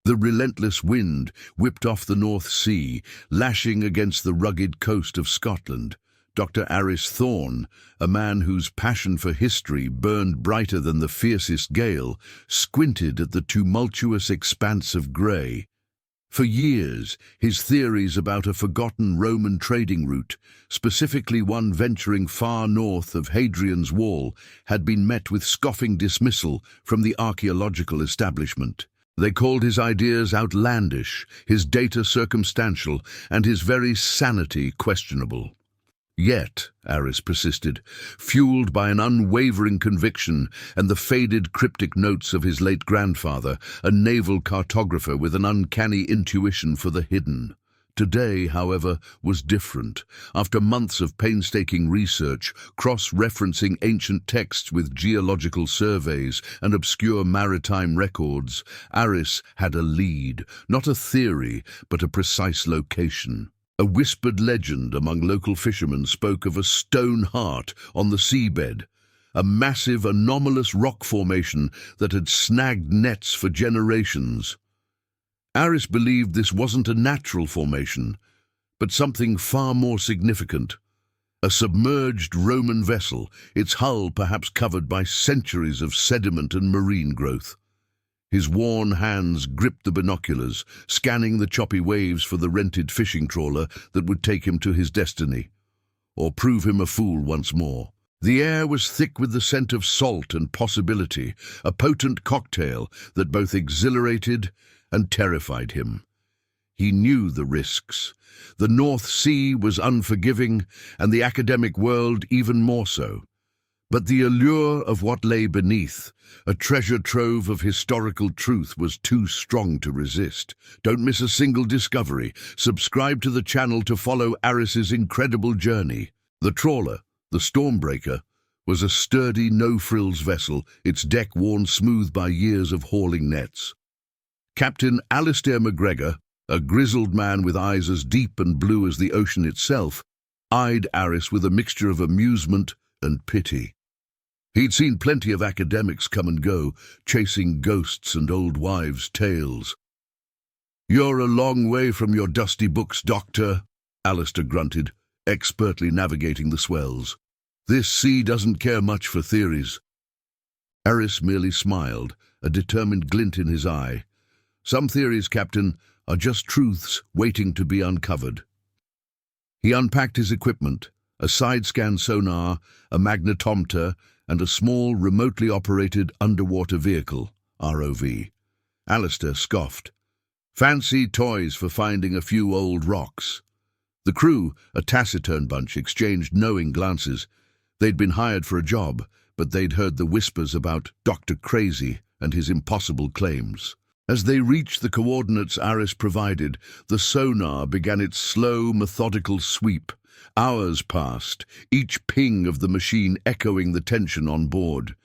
The relentless wind whipped off the North Sea, lashing against the rugged coast of Scotland. Dr. Aris Thorne, a man whose passion for history burned brighter than the fiercest gale, squinted at the tumultuous expanse of grey. For years, his theories about a forgotten Roman trading route, specifically one venturing far north of Hadrian's Wall, had been met with scoffing dismissal from the archaeological establishment. They called his ideas outlandish, his data circumstantial, and his very sanity questionable. Yet, Aris persisted, fueled by an unwavering conviction and the faded cryptic notes of his late grandfather, a naval cartographer with an uncanny intuition for the hidden. Today, however, was different. After months of painstaking research, cross-referencing ancient texts with geological surveys and obscure maritime records, Aris had a lead, not a theory, but a precise location. A whispered legend among local fishermen spoke of a stone heart on the seabed, a massive, anomalous rock formation that had snagged nets for generations. Aris believed this wasn't a natural formation, but something far more significant. A submerged Roman vessel, its hull perhaps covered by centuries of sediment and marine growth. His worn hands gripped the binoculars, scanning the choppy waves for the rented fishing trawler that would take him to his destiny, or prove him a fool once more. The air was thick with the scent of salt and possibility, a potent cocktail that both exhilarated and terrified him. He knew the risks. The North Sea was unforgiving, and the academic world even more so. But the allure of what lay beneath, a treasure trove of historical truth, was too strong to resist. Don't miss a single discovery. Subscribe to the channel to follow Aris's incredible journey. The trawler, the Stormbreaker, was a sturdy, no-frills vessel, its deck worn smooth by years of hauling nets. Captain Alistair McGregor, a grizzled man with eyes as deep and blue as the ocean itself, eyed Aris with a mixture of amusement and pity. He'd seen plenty of academics come and go, chasing ghosts and old wives' tales. "You're a long way from your dusty books, Doctor," Alistair grunted, expertly navigating the swells. "This sea doesn't care much for theories." Aris merely smiled, a determined glint in his eye. "Some theories, Captain, are just truths waiting to be uncovered." He unpacked his equipment, a side-scan sonar, a magnetometer, and a small, remotely operated underwater vehicle, ROV. Alistair scoffed. "Fancy toys for finding a few old rocks." The crew, a taciturn bunch, exchanged knowing glances. They'd been hired for a job, but they'd heard the whispers about Dr. Crazy and his impossible claims. As they reached the coordinates Aris provided, the sonar began its slow, methodical sweep. Hours passed, each ping of the machine echoing the tension on board.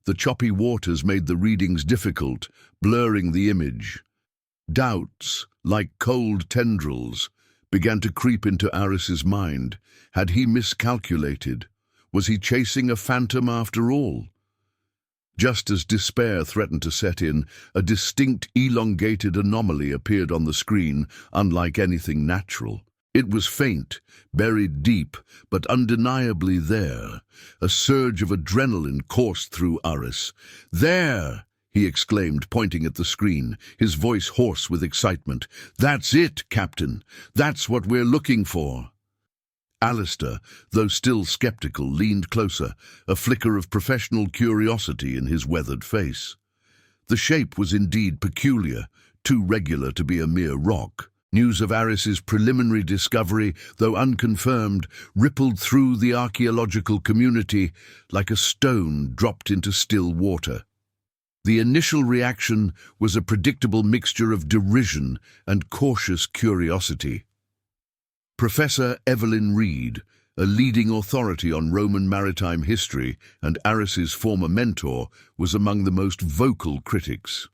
The choppy waters made the readings difficult, blurring the image. Doubts, like cold tendrils, began to creep into Aris's mind. Had he miscalculated? Was he chasing a phantom after all? Just as despair threatened to set in, a distinct, elongated anomaly appeared on the screen, unlike anything natural. It was faint, buried deep, but undeniably there. A surge of adrenaline coursed through Aris. "There!" he exclaimed, pointing at the screen, his voice hoarse with excitement. "That's it, Captain. That's what we're looking for." Alistair, though still skeptical, leaned closer, a flicker of professional curiosity in his weathered face. The shape was indeed peculiar, too regular to be a mere rock. News of Aris's preliminary discovery, though unconfirmed, rippled through the archaeological community like a stone dropped into still water. The initial reaction was a predictable mixture of derision and cautious curiosity. Professor Evelyn Reed, a leading authority on Roman maritime history and Aris's former mentor, was among the most vocal critics.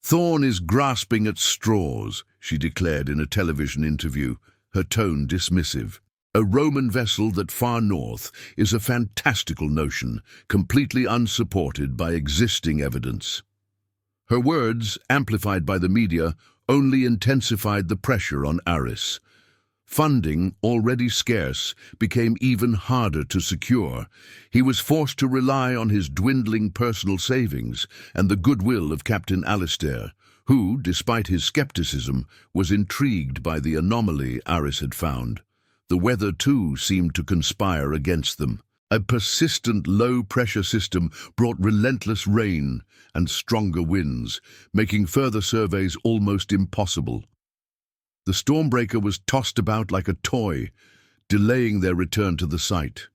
"Thorne is grasping at straws," she declared in a television interview, her tone dismissive. "A Roman vessel that far north is a fantastical notion, completely unsupported by existing evidence." Her words, amplified by the media, only intensified the pressure on Aris. Funding, already scarce, became even harder to secure. He was forced to rely on his dwindling personal savings and the goodwill of Captain Alistair, who, despite his skepticism, was intrigued by the anomaly Aris had found. The weather, too, seemed to conspire against them. A persistent low-pressure system brought relentless rain and stronger winds, making further surveys almost impossible. The Stormbreaker was tossed about like a toy, delaying their return to the site.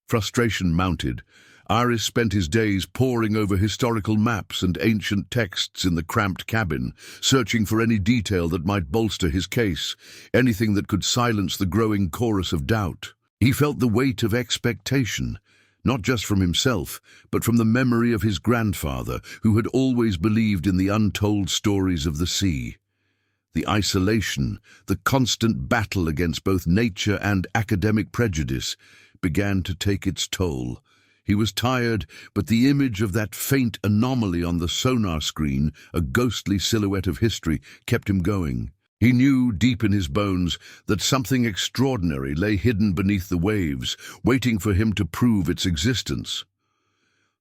Frustration mounted. Aris spent his days poring over historical maps and ancient texts in the cramped cabin, searching for any detail that might bolster his case, anything that could silence the growing chorus of doubt. He felt the weight of expectation, not just from himself, but from the memory of his grandfather, who had always believed in the untold stories of the sea. The isolation, the constant battle against both nature and academic prejudice, began to take its toll. He was tired, but the image of that faint anomaly on the sonar screen, a ghostly silhouette of history, kept him going. He knew deep in his bones that something extraordinary lay hidden beneath the waves, waiting for him to prove its existence.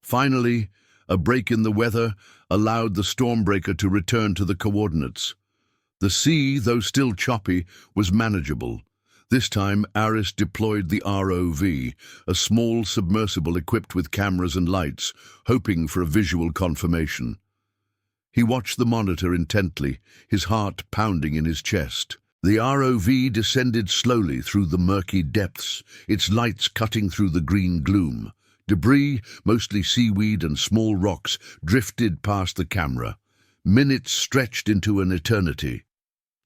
Finally, a break in the weather allowed the Stormbreaker to return to the coordinates. The sea, though still choppy, was manageable. This time, Aris deployed the ROV, a small submersible equipped with cameras and lights, hoping for a visual confirmation. He watched the monitor intently, his heart pounding in his chest. The ROV descended slowly through the murky depths, its lights cutting through the green gloom. Debris, mostly seaweed and small rocks, drifted past the camera. Minutes stretched into an eternity.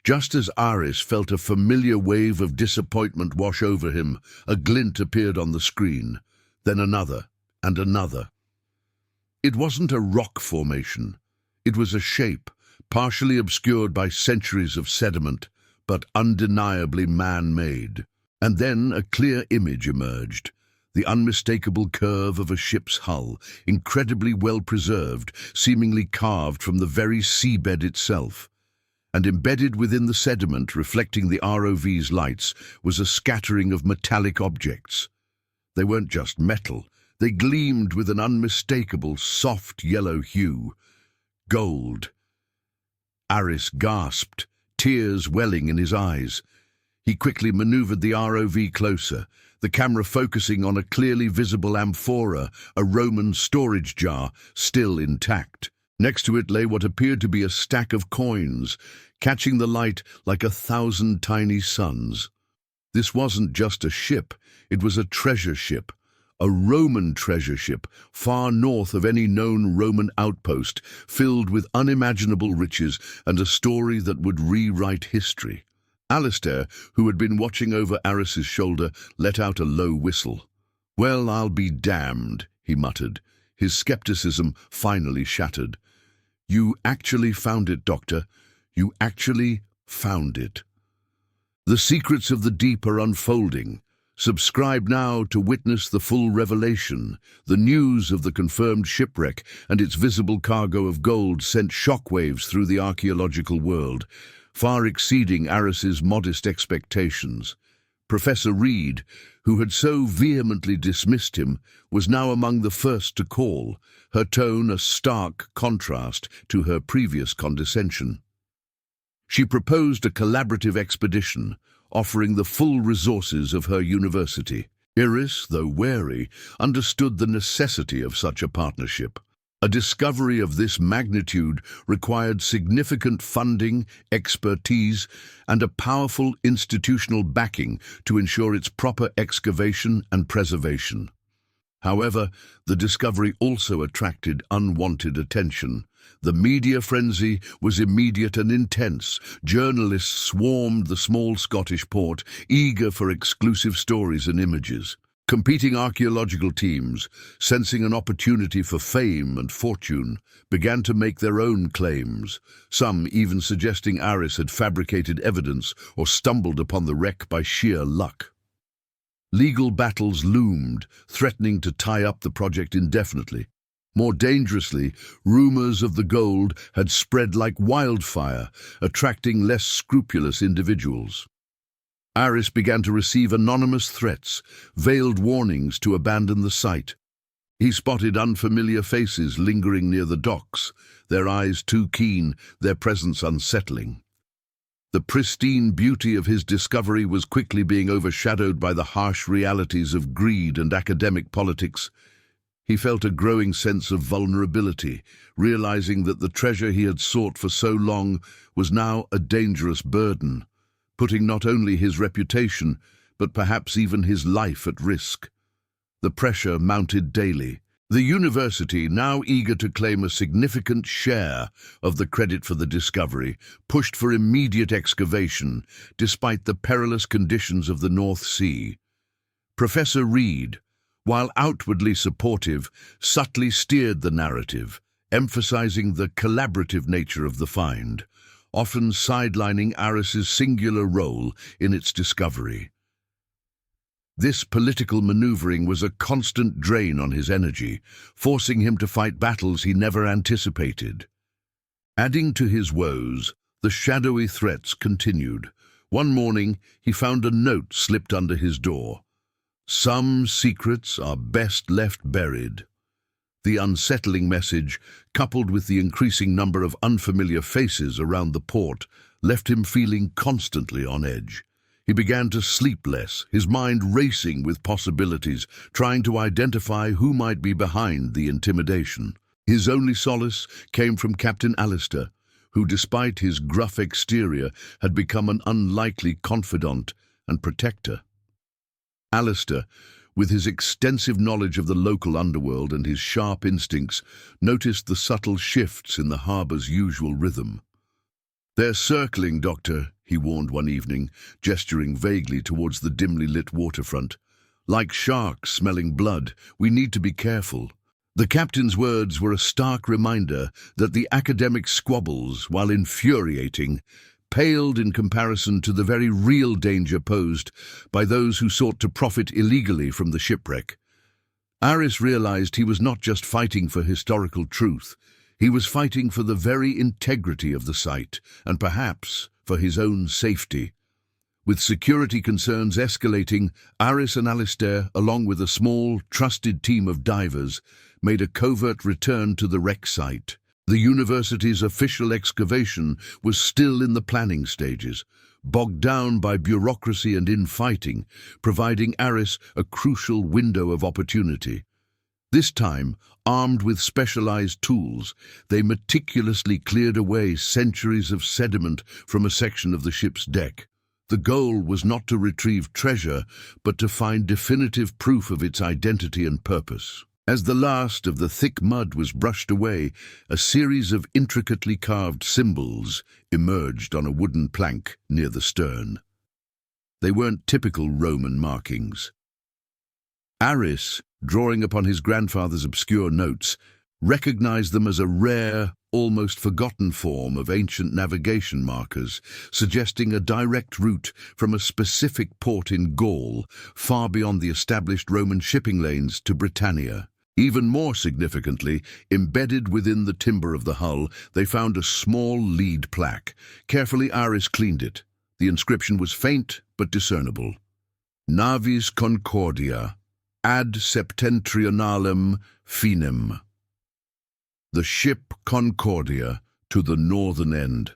Just as Aris felt a familiar wave of disappointment wash over him, a glint appeared on the screen, then another and another. It wasn't a rock formation. It was a shape, partially obscured by centuries of sediment, but undeniably man-made. And then a clear image emerged, the unmistakable curve of a ship's hull, incredibly well preserved, seemingly carved from the very seabed itself. And embedded within the sediment, reflecting the ROV's lights, was a scattering of metallic objects. They weren't just metal. They gleamed with an unmistakable, soft yellow hue. Gold. Aris gasped, tears welling in his eyes. He quickly maneuvered the ROV closer, the camera focusing on a clearly visible amphora, a Roman storage jar, still intact. Next to it lay what appeared to be a stack of coins, catching the light like 1,000 tiny suns. This wasn't just a ship, it was a treasure ship, a Roman treasure ship, far north of any known Roman outpost, filled with unimaginable riches and a story that would rewrite history. Alistair, who had been watching over Aris's shoulder, let out a low whistle. "Well, I'll be damned," he muttered, his skepticism finally shattered. "You actually found it, Doctor. You actually found it." The secrets of the deep are unfolding. Subscribe now to witness the full revelation. The news of the confirmed shipwreck and its visible cargo of gold sent shockwaves through the archaeological world, far exceeding Aris's modest expectations. Professor Reed, who had so vehemently dismissed him, was now among the first to call, her tone a stark contrast to her previous condescension. She proposed a collaborative expedition, offering the full resources of her university. Aris, though wary, understood the necessity of such a partnership. A discovery of this magnitude required significant funding, expertise, and a powerful institutional backing to ensure its proper excavation and preservation. However, the discovery also attracted unwanted attention. The media frenzy was immediate and intense. Journalists swarmed the small Scottish port, eager for exclusive stories and images. Competing archaeological teams, sensing an opportunity for fame and fortune, began to make their own claims, some even suggesting Aris had fabricated evidence or stumbled upon the wreck by sheer luck. Legal battles loomed, threatening to tie up the project indefinitely. More dangerously, rumors of the gold had spread like wildfire, attracting less scrupulous individuals. Aris began to receive anonymous threats, veiled warnings to abandon the site. He spotted unfamiliar faces lingering near the docks, their eyes too keen, their presence unsettling. The pristine beauty of his discovery was quickly being overshadowed by the harsh realities of greed and academic politics. He felt a growing sense of vulnerability, realizing that the treasure he had sought for so long was now a dangerous burden, putting not only his reputation, but perhaps even his life at risk. The pressure mounted daily. The university, now eager to claim a significant share of the credit for the discovery, pushed for immediate excavation, despite the perilous conditions of the North Sea. Professor Reed, while outwardly supportive, subtly steered the narrative, emphasizing the collaborative nature of the find, often sidelining Aris's singular role in its discovery. This political maneuvering was a constant drain on his energy, forcing him to fight battles he never anticipated. Adding to his woes, the shadowy threats continued. One morning, he found a note slipped under his door. "Some secrets are best left buried." The unsettling message, coupled with the increasing number of unfamiliar faces around the port, left him feeling constantly on edge. He began to sleep less, his mind racing with possibilities, trying to identify who might be behind the intimidation. His only solace came from Captain Alistair, who, despite his gruff exterior, had become an unlikely confidant and protector. Alistair, with his extensive knowledge of the local underworld and his sharp instincts, noticed the subtle shifts in the harbour's usual rhythm. "They're circling, Doctor," he warned one evening, gesturing vaguely towards the dimly lit waterfront. "Like sharks smelling blood, we need to be careful." The captain's words were a stark reminder that the academic squabbles, while infuriating, paled in comparison to the very real danger posed by those who sought to profit illegally from the shipwreck. Aris realized he was not just fighting for historical truth, he was fighting for the very integrity of the site, and perhaps for his own safety. With security concerns escalating, Aris and Alistair, along with a small, trusted team of divers, made a covert return to the wreck site. The university's official excavation was still in the planning stages, bogged down by bureaucracy and infighting, providing Aris a crucial window of opportunity. This time, armed with specialized tools, they meticulously cleared away centuries of sediment from a section of the ship's deck. The goal was not to retrieve treasure, but to find definitive proof of its identity and purpose. As the last of the thick mud was brushed away, a series of intricately carved symbols emerged on a wooden plank near the stern. They weren't typical Roman markings. Aris, drawing upon his grandfather's obscure notes, recognized them as a rare, almost forgotten form of ancient navigation markers, suggesting a direct route from a specific port in Gaul, far beyond the established Roman shipping lanes, to Britannia. Even more significantly, embedded within the timber of the hull, they found a small lead plaque. Carefully, Aris cleaned it. The inscription was faint but discernible. "Navis Concordia, ad septentrionalem finem." The ship Concordia to the northern end.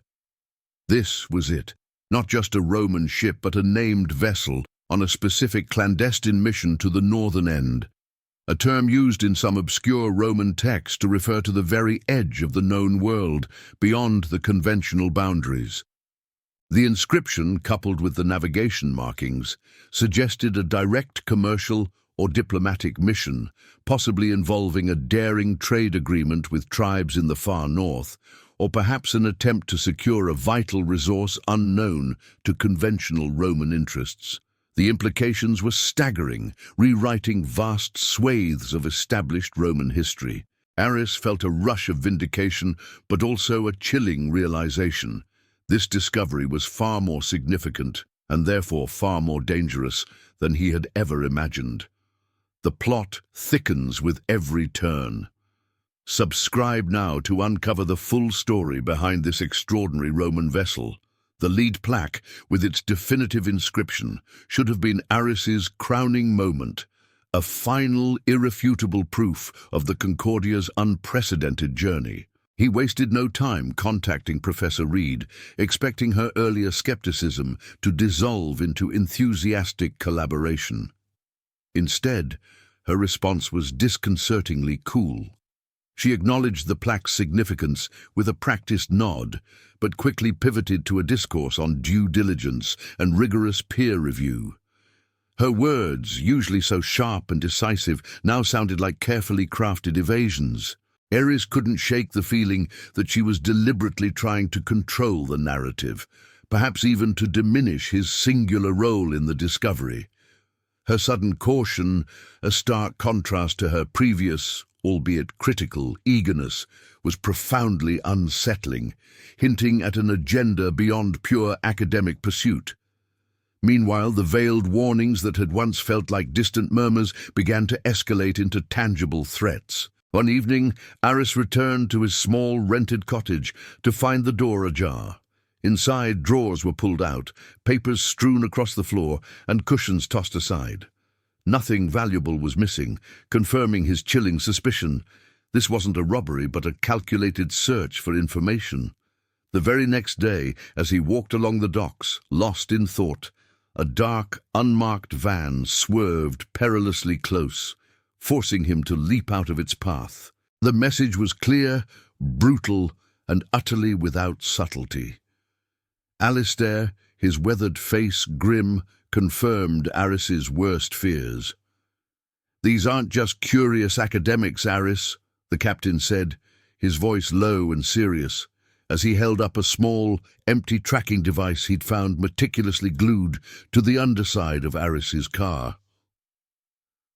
This was it. Not just a Roman ship, but a named vessel on a specific clandestine mission to the northern end. A term used in some obscure Roman text to refer to the very edge of the known world, beyond the conventional boundaries. The inscription, coupled with the navigation markings, suggested a direct commercial or diplomatic mission, possibly involving a daring trade agreement with tribes in the far north, or perhaps an attempt to secure a vital resource unknown to conventional Roman interests. The implications were staggering, rewriting vast swathes of established Roman history. Aris felt a rush of vindication, but also a chilling realization. This discovery was far more significant, and therefore far more dangerous, than he had ever imagined. The plot thickens with every turn. Subscribe now to uncover the full story behind this extraordinary Roman vessel. The lead plaque, with its definitive inscription, should have been Aris's crowning moment, a final, irrefutable proof of the Concordia's unprecedented journey. He wasted no time contacting Professor Reed, expecting her earlier skepticism to dissolve into enthusiastic collaboration. Instead, her response was disconcertingly cool. She acknowledged the plaque's significance with a practiced nod, but quickly pivoted to a discourse on due diligence and rigorous peer review. Her words, usually so sharp and decisive, now sounded like carefully crafted evasions. Aris couldn't shake the feeling that she was deliberately trying to control the narrative, perhaps even to diminish his singular role in the discovery. Her sudden caution, a stark contrast to her previous, albeit critical, eagerness, was profoundly unsettling, hinting at an agenda beyond pure academic pursuit. Meanwhile, the veiled warnings that had once felt like distant murmurs began to escalate into tangible threats. One evening, Aris returned to his small rented cottage to find the door ajar. Inside, drawers were pulled out, papers strewn across the floor, and cushions tossed aside. Nothing valuable was missing, confirming his chilling suspicion. This wasn't a robbery, but a calculated search for information. The very next day, as he walked along the docks, lost in thought, a dark, unmarked van swerved perilously close, forcing him to leap out of its path. The message was clear, brutal, and utterly without subtlety. Alistair, his weathered face grim, confirmed Aris's worst fears. "These aren't just curious academics, Aris," the captain said, his voice low and serious, as he held up a small, empty tracking device he'd found meticulously glued to the underside of Aris's car.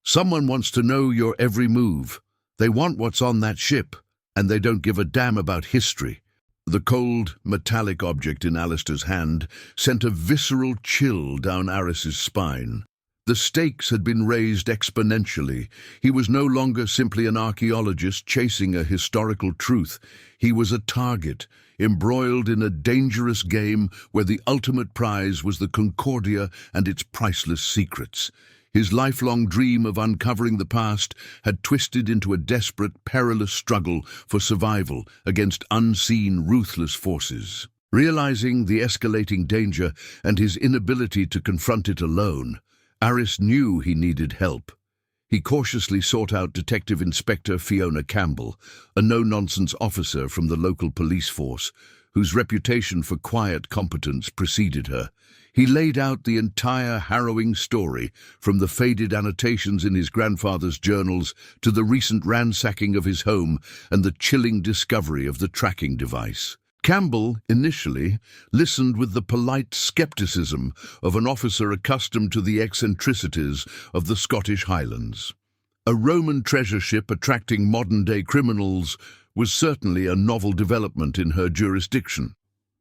"Someone wants to know your every move. They want what's on that ship, and they don't give a damn about history." The cold, metallic object in Alistair's hand sent a visceral chill down Aris's spine. The stakes had been raised exponentially. He was no longer simply an archaeologist chasing a historical truth. He was a target, embroiled in a dangerous game where the ultimate prize was the Concordia and its priceless secrets. His lifelong dream of uncovering the past had twisted into a desperate, perilous struggle for survival against unseen, ruthless forces. Realizing the escalating danger and his inability to confront it alone, Aris knew he needed help. He cautiously sought out Detective Inspector Fiona Campbell, a no-nonsense officer from the local police force, whose reputation for quiet competence preceded her. He laid out the entire harrowing story, from the faded annotations in his grandfather's journals to the recent ransacking of his home and the chilling discovery of the tracking device. Campbell, initially, listened with the polite skepticism of an officer accustomed to the eccentricities of the Scottish Highlands. A Roman treasure ship attracting modern-day criminals was certainly a novel development in her jurisdiction.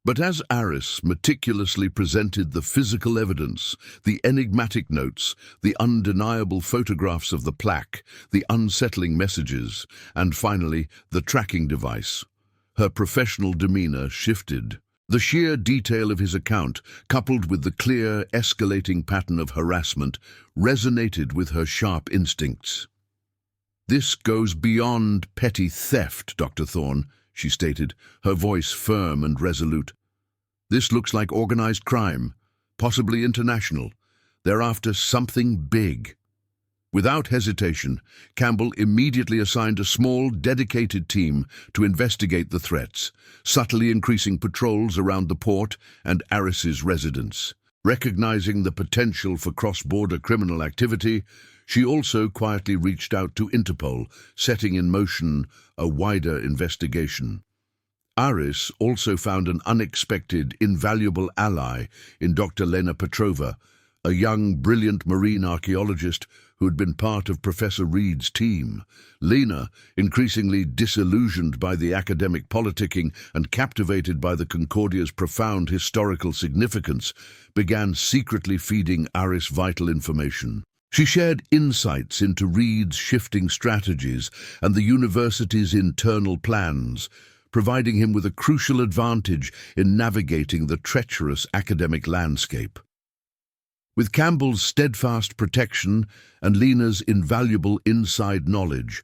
But as Aris meticulously presented the physical evidence, the enigmatic notes, the undeniable photographs of the plaque, the unsettling messages, and finally, the tracking device, her professional demeanor shifted. The sheer detail of his account, coupled with the clear, escalating pattern of harassment, resonated with her sharp instincts. "This goes beyond petty theft, Dr. Thorne," she stated, her voice firm and resolute. "This looks like organized crime, possibly international. They're after something big." Without hesitation, Campbell immediately assigned a small, dedicated team to investigate the threats, subtly increasing patrols around the port and Aris's residence. Recognizing the potential for cross-border criminal activity, she also quietly reached out to Interpol, setting in motion a wider investigation. Aris also found an unexpected, invaluable ally in Dr. Lena Petrova, a young, brilliant marine archaeologist who had been part of Professor Reed's team. Lena, increasingly disillusioned by the academic politicking and captivated by the Concordia's profound historical significance, began secretly feeding Aris vital information. She shared insights into Reed's shifting strategies and the university's internal plans, providing him with a crucial advantage in navigating the treacherous academic landscape. With Campbell's steadfast protection and Lena's invaluable inside knowledge,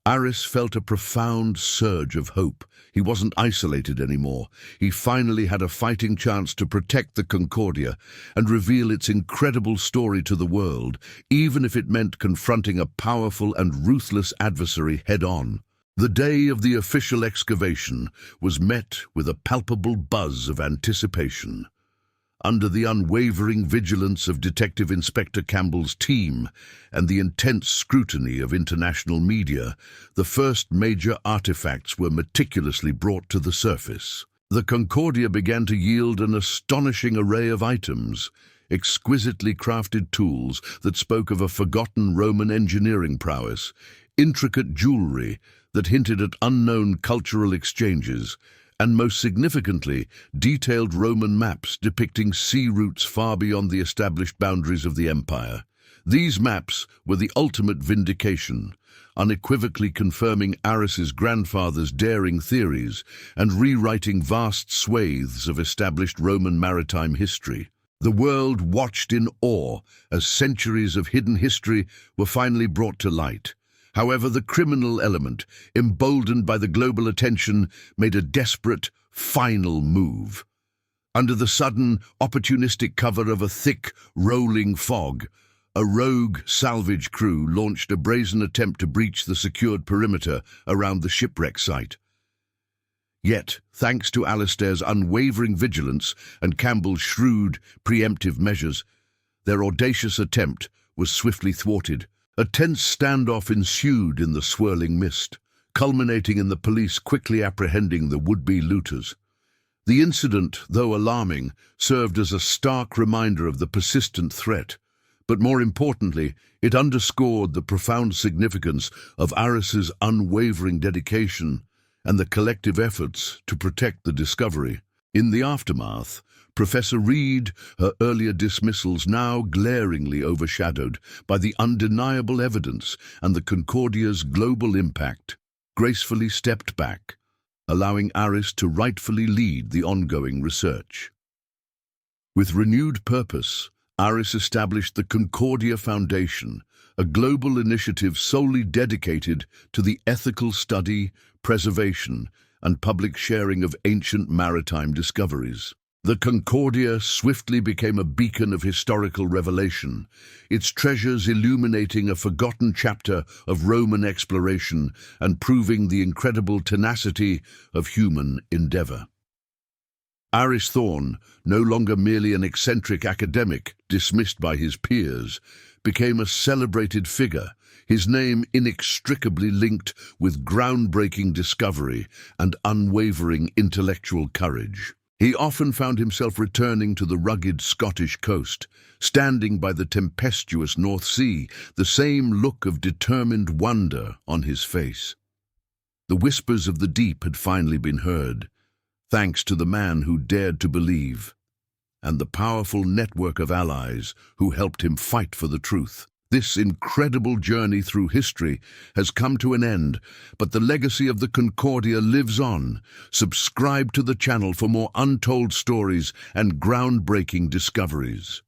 Aris felt a profound surge of hope. He wasn't isolated anymore. He finally had a fighting chance to protect the Concordia and reveal its incredible story to the world, even if it meant confronting a powerful and ruthless adversary head-on. The day of the official excavation was met with a palpable buzz of anticipation. Under the unwavering vigilance of Detective Inspector Campbell's team and the intense scrutiny of international media, the first major artifacts were meticulously brought to the surface. The Concordia began to yield an astonishing array of items, exquisitely crafted tools that spoke of a forgotten Roman engineering prowess, intricate jewelry that hinted at unknown cultural exchanges, and most significantly, detailed Roman maps depicting sea routes far beyond the established boundaries of the empire. These maps were the ultimate vindication, unequivocally confirming Aris's grandfather's daring theories and rewriting vast swathes of established Roman maritime history. The world watched in awe as centuries of hidden history were finally brought to light. However, the criminal element, emboldened by the global attention, made a desperate, final move. Under the sudden, opportunistic cover of a thick, rolling fog, a rogue salvage crew launched a brazen attempt to breach the secured perimeter around the shipwreck site. Yet, thanks to Alistair's unwavering vigilance and Campbell's shrewd, preemptive measures, their audacious attempt was swiftly thwarted. A tense standoff ensued in the swirling mist, culminating in the police quickly apprehending the would-be looters. The incident, though alarming, served as a stark reminder of the persistent threat, but more importantly, it underscored the profound significance of Aris's unwavering dedication and the collective efforts to protect the discovery. In the aftermath, Professor Reed, her earlier dismissals now glaringly overshadowed by the undeniable evidence and the Concordia's global impact, gracefully stepped back, allowing Aris to rightfully lead the ongoing research. With renewed purpose, Aris established the Concordia Foundation, a global initiative solely dedicated to the ethical study, preservation, and public sharing of ancient maritime discoveries. The Concordia swiftly became a beacon of historical revelation, its treasures illuminating a forgotten chapter of Roman exploration and proving the incredible tenacity of human endeavor. Aris Thorne, no longer merely an eccentric academic dismissed by his peers, became a celebrated figure, his name inextricably linked with groundbreaking discovery and unwavering intellectual courage. He often found himself returning to the rugged Scottish coast, standing by the tempestuous North Sea, the same look of determined wonder on his face. The whispers of the deep had finally been heard, thanks to the man who dared to believe, and the powerful network of allies who helped him fight for the truth. This incredible journey through history has come to an end, but the legacy of the Concordia lives on. Subscribe to the channel for more untold stories and groundbreaking discoveries.